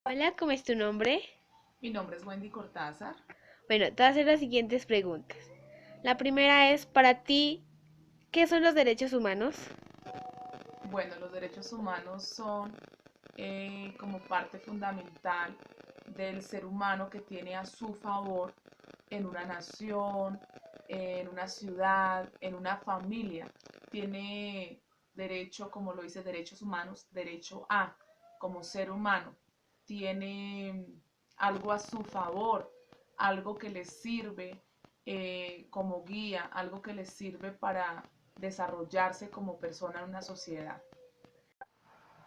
Hola, ¿cómo es tu nombre? Mi nombre es Wendy Cortázar. Bueno, te voy a hacer las siguientes preguntas. La primera es, para ti, ¿qué son los derechos humanos? Bueno, los derechos humanos son como parte fundamental del ser humano que tiene a su favor en una nación, en una ciudad, en una familia. Tiene derecho, como lo dice, derechos humanos, derecho a, como ser humano. Tiene algo a su favor, algo que les sirve como guía, algo que les sirve para desarrollarse como persona en una sociedad.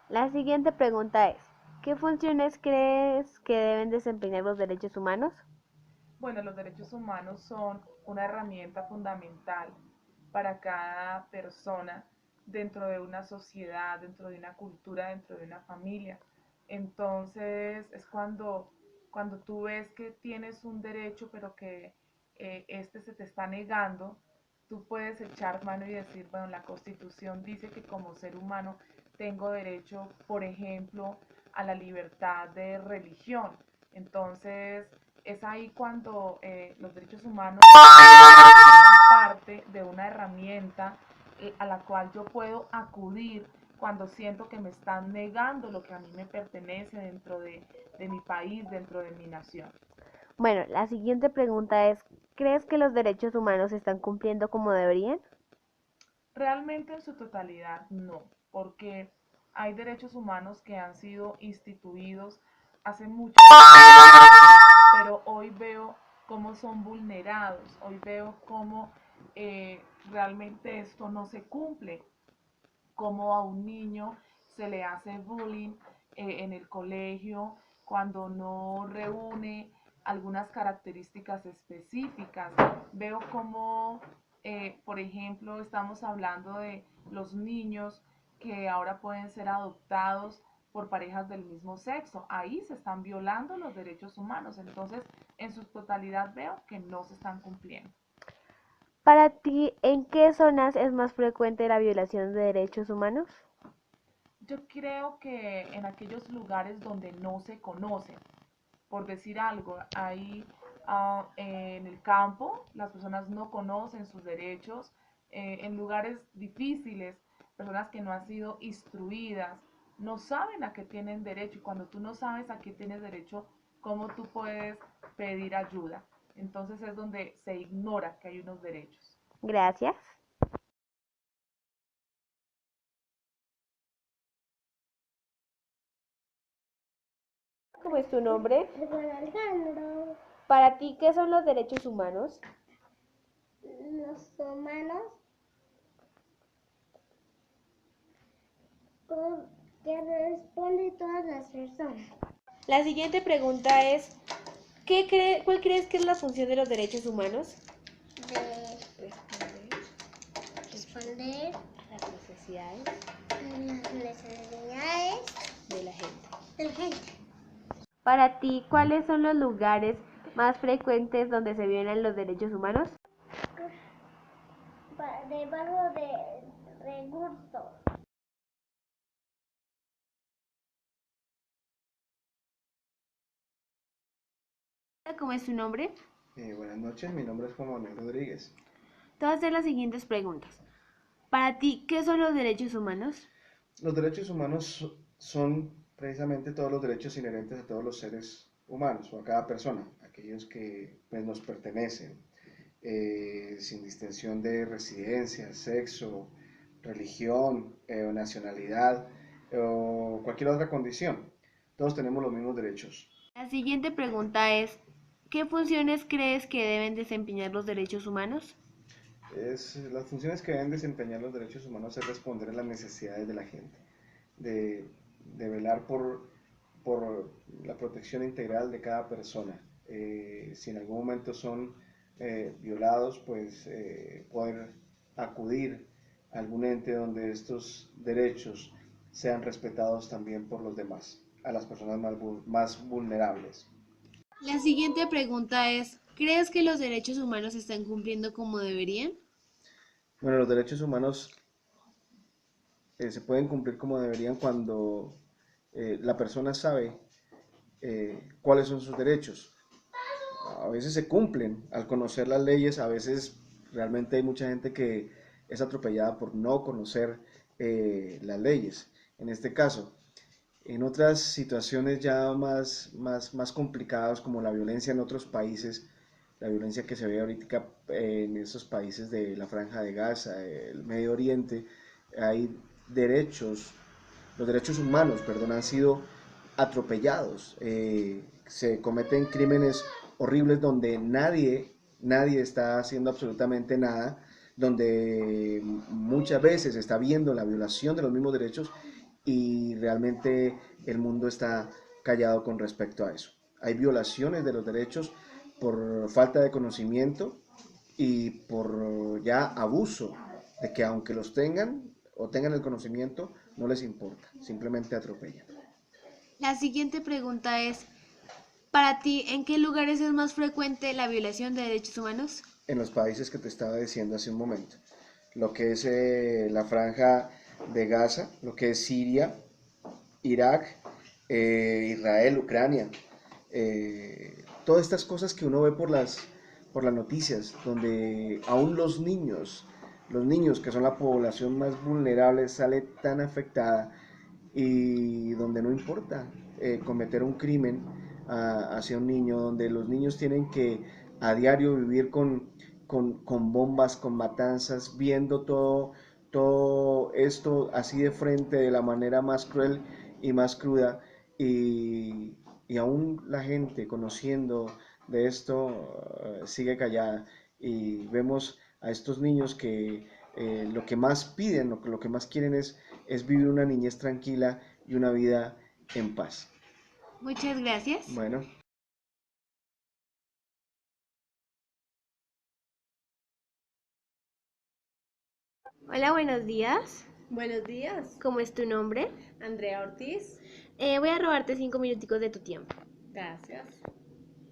La siguiente pregunta es, ¿qué funciones crees que deben desempeñar los derechos humanos? Bueno, los derechos humanos son una herramienta fundamental para cada persona dentro de una sociedad, dentro de una cultura, dentro de una familia. Entonces es cuando tú ves que tienes un derecho, pero que este se te está negando, tú puedes echar mano y decir, bueno, la Constitución dice que como ser humano tengo derecho, por ejemplo, a la libertad de religión. Entonces, es ahí cuando los derechos humanos son parte de una herramienta a la cual yo puedo acudir cuando siento que me están negando lo que a mí me pertenece dentro de mi país, dentro de mi nación. Bueno, la siguiente pregunta es, ¿crees que los derechos humanos se están cumpliendo como deberían? Realmente en su totalidad no, porque hay derechos humanos que han sido instituidos hace mucho tiempo, pero hoy veo cómo son vulnerados, hoy veo cómo realmente esto no se cumple, cómo a un niño se le hace bullying en el colegio cuando no reúne algunas características específicas. Veo como, por ejemplo, estamos hablando de los niños que ahora pueden ser adoptados por parejas del mismo sexo. Ahí se están violando los derechos humanos. Entonces, en su totalidad veo que no se están cumpliendo. Para ti, ¿en qué zonas es más frecuente la violación de derechos humanos? Yo creo que en aquellos lugares donde no se conocen, por decir algo, ahí en el campo las personas no conocen sus derechos, en lugares difíciles, personas que no han sido instruidas, no saben a qué tienen derecho y cuando tú no sabes a qué tienes derecho, ¿cómo tú puedes pedir ayuda? Entonces es donde se ignora que hay unos derechos. Gracias. ¿Cómo es tu nombre? Juan Alejandro, Para ti, ¿qué son los derechos humanos? los humanos que responde todas las personas. La siguiente pregunta es, ¿cuál crees que es la función de los derechos humanos? De responder A las necesidades a las necesidades de la gente. de la gente. Para ti, ¿cuáles son los lugares más frecuentes donde se violan los derechos humanos? Debajo de recursos. ¿Cómo es tu nombre? Buenas noches, mi nombre es Juan Manuel Rodríguez. Te voy a hacer las siguientes preguntas. Para ti, ¿qué son los derechos humanos? Los derechos humanos son precisamente todos los derechos inherentes a todos los seres humanos o a cada persona, aquellos que pues, nos pertenecen, sin distinción de residencia, sexo, religión, nacionalidad o cualquier otra condición. Todos tenemos los mismos derechos. La siguiente pregunta es, ¿qué funciones crees que deben desempeñar los derechos humanos? Las funciones que deben desempeñar los derechos humanos es responder a las necesidades de la gente, de, de velar por la protección integral de cada persona. Si en algún momento son violados, pues poder acudir a algún ente donde estos derechos sean respetados también por los demás, a las personas más vulnerables. La siguiente pregunta es, ¿crees que los derechos humanos se están cumpliendo como deberían? Bueno, los derechos humanos se pueden cumplir como deberían cuando la persona sabe cuáles son sus derechos. A veces se cumplen al conocer las leyes, a veces realmente hay mucha gente que es atropellada por no conocer las leyes. En este caso, en otras situaciones ya más complicadas, como la violencia en otros países, la violencia que se ve ahorita en esos países de la Franja de Gaza, el Medio Oriente, hay derechos, los derechos humanos, perdón, han sido atropellados. Se cometen crímenes horribles donde nadie está haciendo absolutamente nada, donde muchas veces se está viendo la violación de los mismos derechos y realmente el mundo está callado con respecto a eso. Hay violaciones de los derechos por falta de conocimiento y por ya abuso de que aunque los tengan o tengan el conocimiento, no les importa, simplemente atropellan. La siguiente pregunta es, para ti, ¿en qué lugares es más frecuente la violación de derechos humanos? En los países que te estaba diciendo hace un momento, lo que es la franja de Gaza, lo que es Siria, Irak, Israel, Ucrania, todas estas cosas que uno ve por las noticias, donde aún los niños que son la población más vulnerable, sale tan afectada y donde no importa cometer un crimen hacia un niño, donde los niños tienen que a diario vivir con bombas, con matanzas, viendo todo esto así de frente de la manera más cruel y más cruda y aún la gente conociendo de esto sigue callada y vemos a estos niños que lo que más piden, lo que más quieren es vivir una niñez tranquila y una vida en paz. Muchas gracias. Bueno. Hola, buenos días. Buenos días, ¿Cómo es tu nombre? Andrea Ortiz. Voy a robarte 5 minuticos de tu tiempo. Gracias.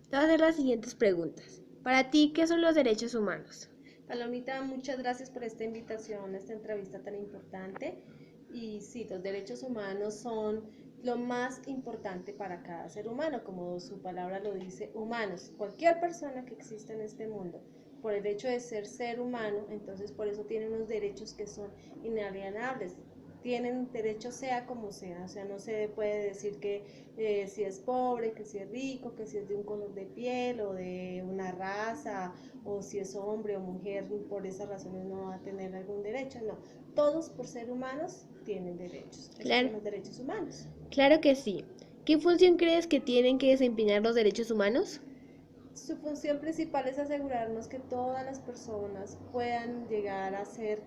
Te voy a hacer las siguientes preguntas. Para ti, ¿qué son los derechos humanos? Palomita, muchas gracias por esta invitación, esta entrevista tan importante. Y sí, los derechos humanos son lo más importante para cada ser humano, como su palabra lo dice, humanos. Cualquier persona que exista en este mundo, por el hecho de ser humano, entonces por eso tiene unos derechos que son inalienables. Tienen derecho sea como sea, o sea, no se puede decir que si es pobre, que si es rico, que si es de un color de piel o de una raza, o si es hombre o mujer, por esas razones no va a tener algún derecho, no. Todos por ser humanos tienen derechos. Esos Claro. son los derechos humanos. Claro que sí. ¿Qué función crees que tienen que desempeñar los derechos humanos? Su función principal es asegurarnos que todas las personas puedan llegar a ser,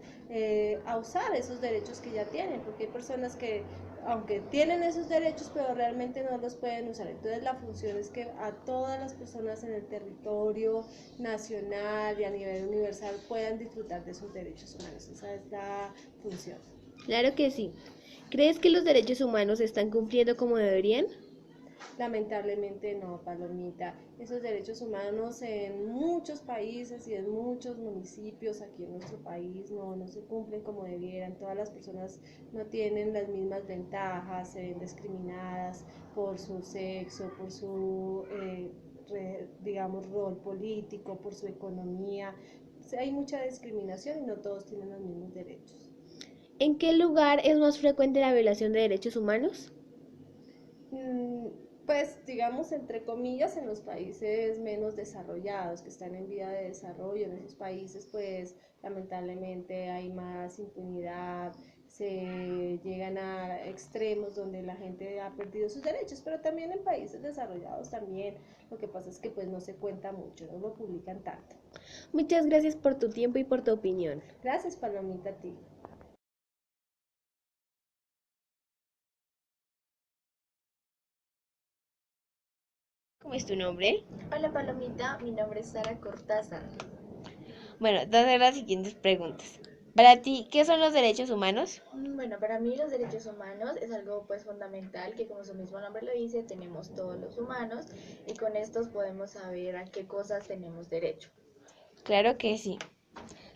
a usar esos derechos que ya tienen, porque hay personas que, aunque tienen esos derechos, pero realmente no los pueden usar. Entonces la función es que a todas las personas en el territorio nacional y a nivel universal puedan disfrutar de sus derechos humanos. Esa es la función. Claro que sí. ¿Crees que los derechos humanos se están cumpliendo como deberían? Lamentablemente no, Palomita. Esos derechos humanos en muchos países y en muchos municipios aquí en nuestro país no se cumplen como debieran. Todas las personas no tienen las mismas ventajas, se ven discriminadas por su sexo, por su, digamos, rol político, por su economía. Hay mucha discriminación y no todos tienen los mismos derechos. ¿En qué lugar es más frecuente la violación de derechos humanos? Pues digamos entre comillas en los países menos desarrollados, que están en vía de desarrollo, en esos países pues lamentablemente hay más impunidad, se llegan a extremos donde la gente ha perdido sus derechos, pero también en países desarrollados también, lo que pasa es que pues no se cuenta mucho, no lo publican tanto. Muchas gracias por tu tiempo y por tu opinión. Gracias, Palomita, a ti. ¿Cómo es tu nombre? Hola Palomita, mi nombre es Sara Cortázar. Bueno, te voy a hacer las siguientes preguntas. Para ti, ¿qué son los derechos humanos? Bueno, para mí los derechos humanos es algo pues fundamental que como su mismo nombre lo dice, tenemos todos los humanos y con estos podemos saber a qué cosas tenemos derecho. Claro que sí.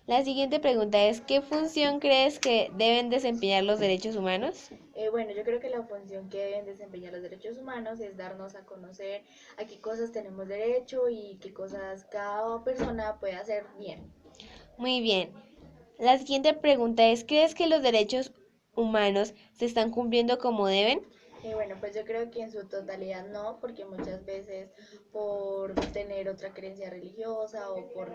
La siguiente pregunta es, ¿qué función crees que deben desempeñar los derechos humanos? Bueno, yo creo que la función que deben desempeñar los derechos humanos es darnos a conocer a qué cosas tenemos derecho y qué cosas cada persona puede hacer bien. Muy bien. La siguiente pregunta es, ¿crees que los derechos humanos se están cumpliendo como deben? Bueno, pues yo creo que en su totalidad no, porque muchas veces por tener otra creencia religiosa o por,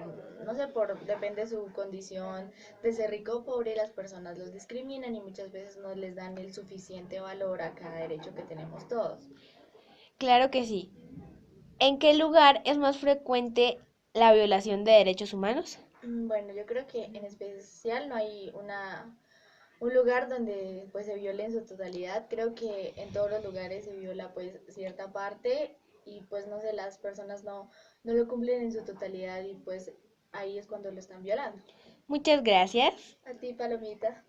no sé, depende de su condición de ser rico o pobre, las personas los discriminan y muchas veces no les dan el suficiente valor a cada derecho que tenemos todos. Claro que sí. ¿En qué lugar es más frecuente la violación de derechos humanos? Bueno, yo creo que en especial no hay un lugar donde pues se viole en su totalidad. Creo que en todos los lugares se viola pues cierta parte y pues no sé, las personas no lo cumplen en su totalidad y pues ahí es cuando lo están violando. Muchas gracias. A ti, Palomita.